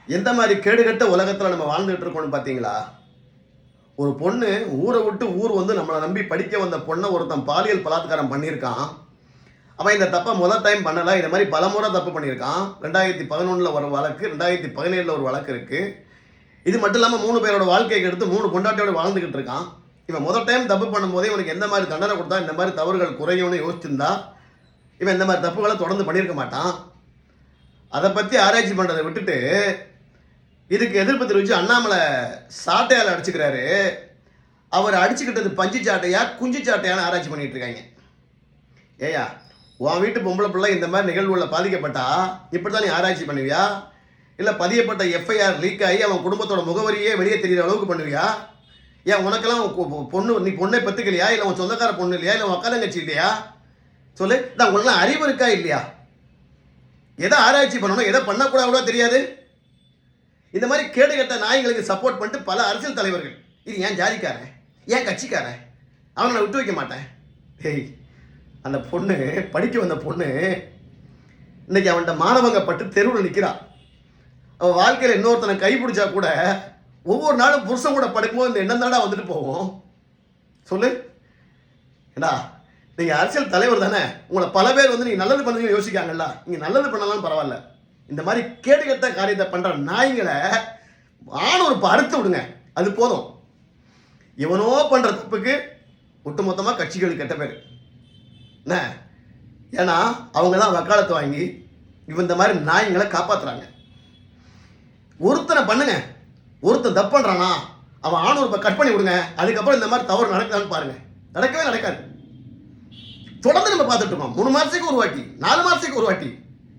எந்த மாதிரி கேடுகட்ட உலகத்தில் நம்ம வாழ்ந்துகிட்டு இருக்கோம்னு பார்த்தீங்களா? ஒரு பொண்ணு ஊரை விட்டு ஊர் வந்து நம்மளை நம்பி படிக்க வந்த பொண்ணை ஒருத்தன் பாலியல் பலாத்காரம் பண்ணியிருக்கான். அவன் இந்த தப்பை முதல் டைம் பண்ணலை, இந்த மாதிரி பல முறை தப்பு பண்ணியிருக்கான். 2011 ஒரு வழக்கு, 2017 ஒரு வழக்கு இருக்குது. இது மட்டும் இல்லாமல் 3 பேரோட வாழ்க்கைக்கு எடுத்து 3 பொண்டாட்டியோட வாழ்ந்துக்கிட்டு இருக்கான். இவன் முதல் டைம் தப்பு பண்ணும்போதே இவனுக்கு எந்த மாதிரி தண்டனை கொடுத்தா இந்த மாதிரி தவறுகள் குறையும்னு யோசிச்சிருந்தா இவன் இந்த மாதிரி தப்புகளை தொடர்ந்து பண்ணியிருக்க மாட்டான். அதை பற்றி ஆராய்ச்சி பண்ணுறதை விட்டுட்டு இதுக்கு எதிர்ப்பு தெரிவித்து அண்ணாமலை சாட்டையால் அடிச்சுக்கிறாரு. அவர் அடிச்சுக்கிட்டது பஞ்சு சாட்டையா குஞ்சு சாட்டையான்னு ஆராய்ச்சி பண்ணிட்டு இருக்காங்க. ஏயா, உன் வீட்டு பொம்பளை பிள்ளை இந்த மாதிரி நிகழ்வுகளில் பாதிக்கப்பட்டா இப்படி தான் நீ ஆராய்ச்சி பண்ணுவியா? இல்லை பதியப்பட்ட எஃப்ஐஆர் லீக் ஆகி அவன் குடும்பத்தோட முகவரியே வெளியே தெரிகிற அளவுக்கு பண்ணுவியா? ஏன் உனக்கெல்லாம் பொண்ணு, நீ பொண்ணை பத்துக்கலையா? இல்லை உன் சொந்தக்கார பொண்ணு இல்லையா? இல்லை உன் அக்கா தங்கச்சி இல்லையா? சொல்லு. நான் உங்களுக்குலாம் அறிவு இருக்கா இல்லையா? எதை ஆராய்ச்சி பண்ணணும், எதை பண்ணக்கூடாது தெரியாது. இந்த மாதிரி கேடுகட்ட நாய்களுக்கு சப்போர்ட் பண்ணிட்டு பல அரசியல் தலைவர்கள், இது ஏன் ஜாதிக்காரன், ஏன் கட்சிக்காரன், அவனை நான் விட்டு வைக்க மாட்டேன். ஹேய், அந்த பொண்ணு, படிக்க வந்த பொண்ணு இன்னைக்கு அவன்கிட்ட மானவங்க பட்டு தெருவில் நிற்கிறான். அவன் வாழ்க்கையில் இன்னொருத்தனை கைப்பிடிச்சா கூட ஒவ்வொரு நாளும் புருஷன் கூட படுக்கும்போது இந்த எண்ணம் தானடா வந்துட்டு போவோம். சொல்லு. ஏடா, நீங்கள் அரசியல் தலைவர் தானே, உங்களை பல பேர் வந்து நீங்கள் நல்லது பண்ணுறீங்க யோசிக்காங்கல்ல. நீங்கள் நல்லது பண்ணலாம் பரவாயில்ல, இந்த மாதிரி கேடுகட்ட காரியத்தை பண்ணுற நாய்களை ஒரு அறுத்து விடுங்க, அது போதும். இவனோ பண்ணுற தப்புக்கு ஒட்டுமொத்தமாக கட்சிகளுக்கு கெட்ட பேர் என்ன? ஏன்னா அவங்க தான் வக்காலத்து வாங்கி இவன் இந்த மாதிரி நாய்களை காப்பாற்றுறாங்க. ஒருத்தனை பண்ணுங்க, ஒருத்தன் தப்பு பண்ணுறானா அவன் ஆணூர் கட் பண்ணி விடுங்க, அதுக்கப்புறம் இந்த மாதிரி தவறு நடக்குதான்னு பாருங்க. நடக்கவே நடக்காது. தொடர்ந்து நம்ம பார்த்துட்டு இருக்கோம். 3 மாதத்துக்கு ஒரு வாட்டி, 4 மாதத்துக்கு ஒரு வாட்டி.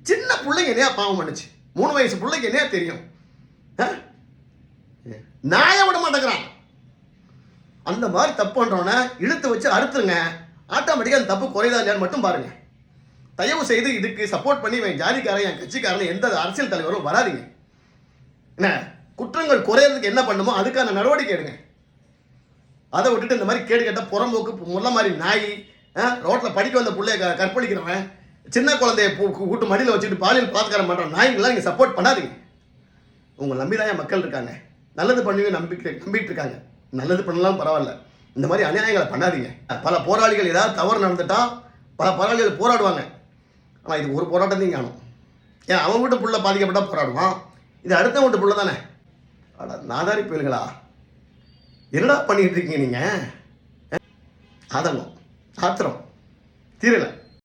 சின்ன பிள்ளைங்க என்னையா பாவம் பண்ணுச்சு, 3 வயசு பிள்ளைக்கு என்னையா தெரியும்? நாயை விட மாட்டேங்கிறான். அந்த மாதிரி தப்பு பண்றவன இழுத்து வச்சு அறுத்துருங்க, ஆட்டோமேட்டிக்காக அந்த தப்பு குறைதா இல்லையான்னு மட்டும் பாருங்க. தயவு செய்து இதுக்கு சப்போர்ட் பண்ணி என் ஜாதிக்காரன், என் கட்சிக்காரன், எந்த அரசியல் தலைவரும் வராதிங்க. என்ன குற்றங்கள் குறையிறதுக்கு என்ன பண்ணுமோ அதுக்கான நடவடிக்கை எடுங்க. அதை விட்டுட்டு இந்த மாதிரி கேடு கேட்ட புறம்போக்கு முல்ல மாதிரி நாய், ரோட்டில் படிக்க வந்த பிள்ளைய கற்பழிக்கிறவன், சின்ன குழந்தைய கூட்டு மடியில் வச்சுட்டு பாலியல் பலாத்காரம் பண்ணுற நாய்களாம் நீங்கள் சப்போர்ட் பண்ணாதீங்க. உங்களை நம்பி தான் என் மக்கள் இருக்காங்க, நல்லது பண்ணுவீங்க நம்பிட்டு இருக்காங்க. நல்லது பண்ணலாம் பரவாயில்ல, இந்த மாதிரி அநியாயங்களை பண்ணாதீங்க. பல போராளிகள் ஏதாவது தவறு நடந்துட்டா பல போராளிகள் போராடுவாங்க. ஆனால் இது ஒரு போராட்டத்தையும் காணும். ஏன் அவன் வீட்டு புள்ள பாதிக்கப்பட்டால் போராடுவான், இது அடுத்த வீட்டு புள்ள தானே. நாதாரி புயல்களா, என்னடா பண்ணிட்டு இருக்கீங்க நீங்கள்? ஆதங்கம், ஆத்திரம் தீரலை.